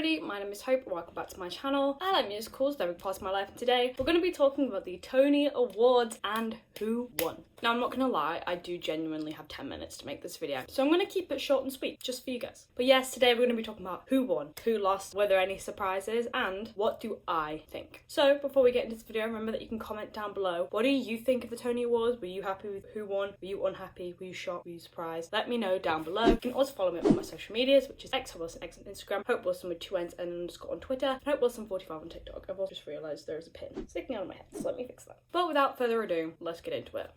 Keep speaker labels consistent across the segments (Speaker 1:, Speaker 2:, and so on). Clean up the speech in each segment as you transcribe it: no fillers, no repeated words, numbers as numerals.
Speaker 1: everybody, my name is Hope and welcome back to my channel. I like musicals, they're a big part of my life, and today we're going to be talking about the Tony Awards and who won. Now I'm not going to lie, I do genuinely have 10 minutes to make this video, so I'm going to keep it short and sweet, just for you guys. But yes, today we're going to be talking about who won, who lost, were there any surprises, and what do I think. So before we get into this video, remember that you can comment down below, what do you think of the Tony Awards? Were you happy with who won? Were you unhappy? Were you shocked? Were you surprised? Let me know down below. You can also follow me on my social medias, which is XWilsonX on Instagram, Hope Wilson with 2 N's and an underscore on Twitter, and Hope Wilson 45 on TikTok. I've also just realised there is a pin sticking out of my head, so let me fix that. But without further ado, let's get into it.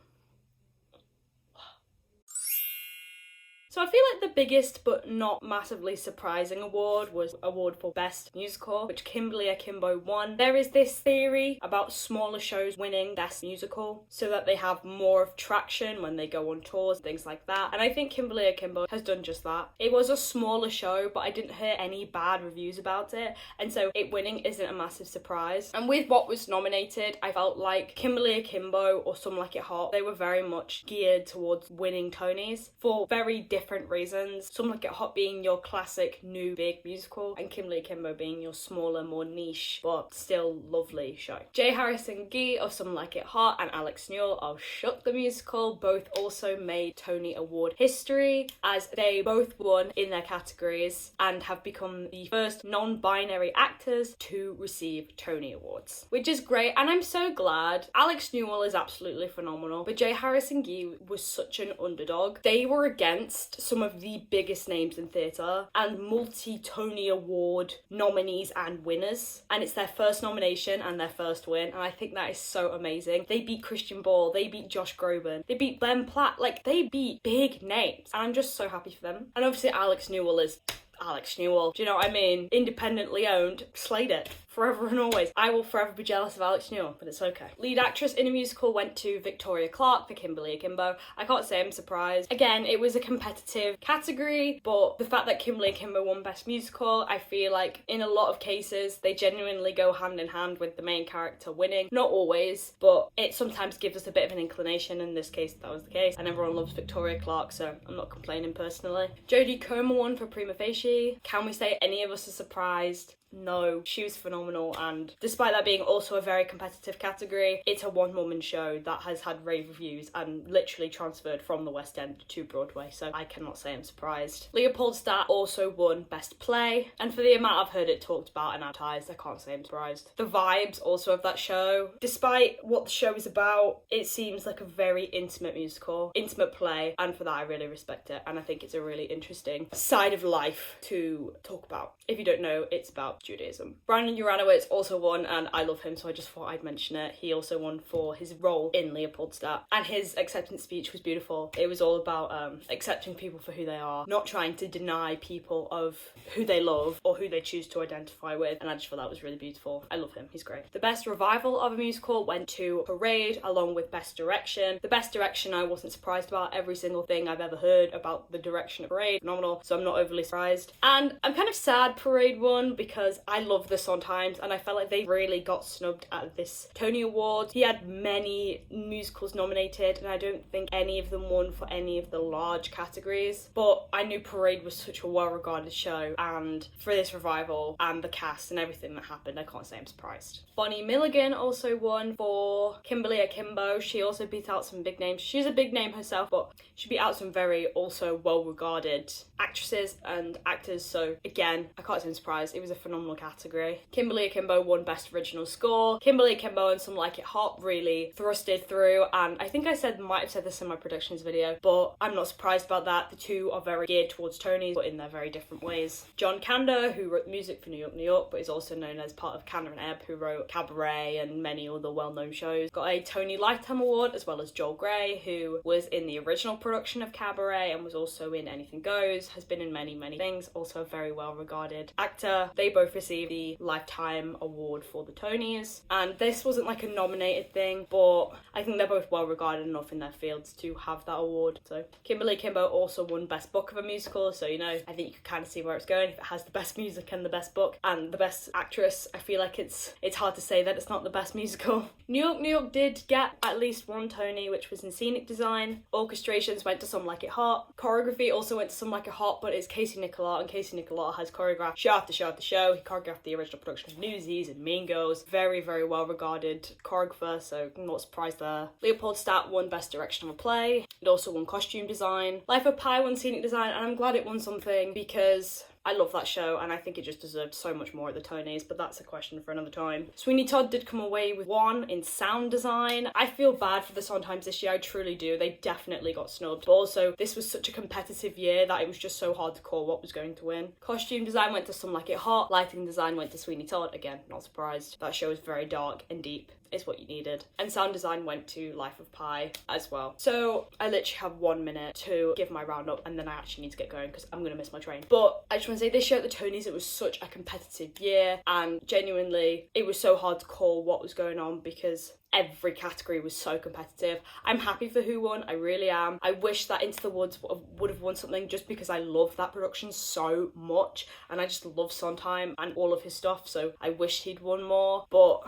Speaker 1: So I feel like the biggest but not massively surprising award was award for Best Musical, which Kimberly Akimbo won. There is this theory about smaller shows winning Best Musical so that they have more of traction when they go on tours, things like that. And I think Kimberly Akimbo has done just that. It was a smaller show, but I didn't hear any bad reviews about it, and so it winning isn't a massive surprise. And with what was nominated, I felt like Kimberly Akimbo or Some Like It Hot, they were very much geared towards winning Tonys for very different reasons. Some Like It Hot being your classic new big musical, and Kimberly Akimbo being your smaller, more niche but still lovely show. J. Harrison Ghee of Some Like It Hot and Alex Newell of Shook the Musical both also made Tony Award history, as they both won in their categories and have become the first non-binary actors to receive Tony Awards, which is great, and I'm so glad. Alex Newell is absolutely phenomenal, but J. Harrison Ghee was such an underdog. They were against some of the biggest names in theatre and multi-Tony Award nominees and winners, and it's their first nomination and their first win, and I think that is so amazing. They beat Christian Bale, they beat Josh Groban, they beat Ben Platt, like they beat big names, and I'm just so happy for them. And obviously Alex Newell is Alex Newell, do you know what I mean? Independently owned, slayed it. Forever and always. I will forever be jealous of Alex Newell, but it's okay. Lead actress in a musical went to Victoria Clark for Kimberly Akimbo. I can't say I'm surprised. Again, it was a competitive category, but the fact that Kimberly Akimbo won Best Musical, I feel like in a lot of cases, they genuinely go hand in hand with the main character winning. Not always, but it sometimes gives us a bit of an inclination. In this case, that was the case. And everyone loves Victoria Clark, so I'm not complaining personally. Jodie Comer won for Prima Facie. Can we say any of us are surprised? No, she was phenomenal, and despite that being also a very competitive category, it's a one-woman show that has had rave reviews and literally transferred from the West End to Broadway, so I cannot say I'm surprised. Leopoldstadt also won Best Play, and for the amount I've heard it talked about and advertised, I can't say I'm surprised. The vibes also of that show, despite what the show is about, it seems like a very intimate musical, intimate play, and for that I really respect it, and I think it's a really interesting side of life to talk about. If you don't know, it's about Judaism. Brandon Uranowitz also won, and I love him, so I just thought I'd mention it. He also won for his role in Leopoldstadt, and his acceptance speech was beautiful. It was all about accepting people for who they are, not trying to deny people of who they love or who they choose to identify with, and I just thought that was really beautiful. I love him, he's great. The best revival of a musical went to Parade, along with Best Direction. The Best Direction I wasn't surprised about. Every single thing I've ever heard about the direction of Parade, phenomenal, so I'm not overly surprised. And I'm kind of sad Parade won, because I love the Sondheims, and I felt like they really got snubbed at this Tony Awards. He had many musicals nominated, and I don't think any of them won for any of the large categories, but I knew Parade was such a well-regarded show, and for this revival and the cast and everything that happened, I can't say I'm surprised. Bonnie Milligan also won for Kimberly Akimbo. She also beat out some big names. She's a big name herself, but she beat out some very also well-regarded actresses and actors, so again, I can't say I'm surprised. It was a phenomenal category. Kimberly Akimbo won Best Original Score. Kimberly Akimbo and Some Like It Hot really thrusted through, and I think I might have said this in my predictions video, but I'm not surprised about that. The two are very geared towards Tonys, but in their very different ways. John Kander, who wrote music for New York, New York, but is also known as part of Kander and Ebb, who wrote Cabaret and many other well-known shows, got a Tony Lifetime Award, as well as Joel Grey, who was in the original production of Cabaret and was also in Anything Goes, has been in many things, also a very well-regarded actor. They both received the Lifetime Award for the Tonys, and this wasn't like a nominated thing, but I think they're both well regarded enough in their fields to have that award. So Kimberly Akimbo also won Best Book of a Musical, so you know, I think you can kind of see where it's going. If it has the best music and the best book and the best actress, I feel like it's hard to say that it's not the best musical. New York, New York did get at least one Tony, which was in scenic design. Orchestrations went to Some Like It Hot. Choreography also went to Some Like It Hot, but it's Casey Nicola, and Casey Nicola has choreographed show after show after show. He choreographed the original production of Newsies and Mean Girls. Very, very well regarded choreographer, so I'm not surprised there. Leopold Statt won Best Direction of a Play. It also won Costume Design. Life of Pi won Scenic Design, and I'm glad it won something because I love that show and I think it just deserved so much more at the Tonys, but that's a question for another time. Sweeney Todd did come away with 1 in Sound Design. I feel bad for the Sondheims this year, I truly do. They definitely got snubbed. But also, this was such a competitive year that it was just so hard to call what was going to win. Costume Design went to Some Like It Hot. Lighting Design went to Sweeney Todd. Again, not surprised. That show is very dark and deep. Is what you needed. And sound design went to Life of Pi as well. So I literally have 1 minute to give my roundup and then I actually need to get going because I'm gonna miss my train. But I just want to say this year at the Tonys, it was such a competitive year and genuinely it was so hard to call what was going on because every category was so competitive. I'm happy for who won, I really am. I wish that Into the Woods would have won something just because I love that production so much and I just love Sondheim and all of his stuff, so I wish he'd won more. But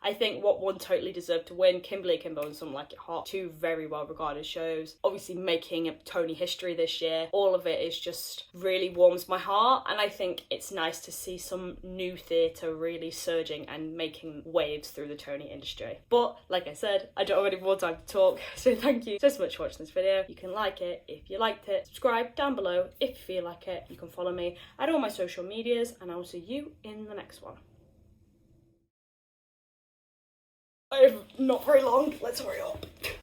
Speaker 1: I think what one totally deserved to win, Kimberly Akimbo and Some Like It Hot, 2 very well regarded shows, obviously making Tony history this year. All of it is just really warms my heart and I think it's nice to see some new theatre really surging and making waves through the Tony industry. But like I said, I don't have any more time to talk, so thank you so much for watching this video. You can like it if you liked it, subscribe down below if you feel like it, you can follow me at all my social medias and I will see you in the next one. I'm not very long, let's hurry up.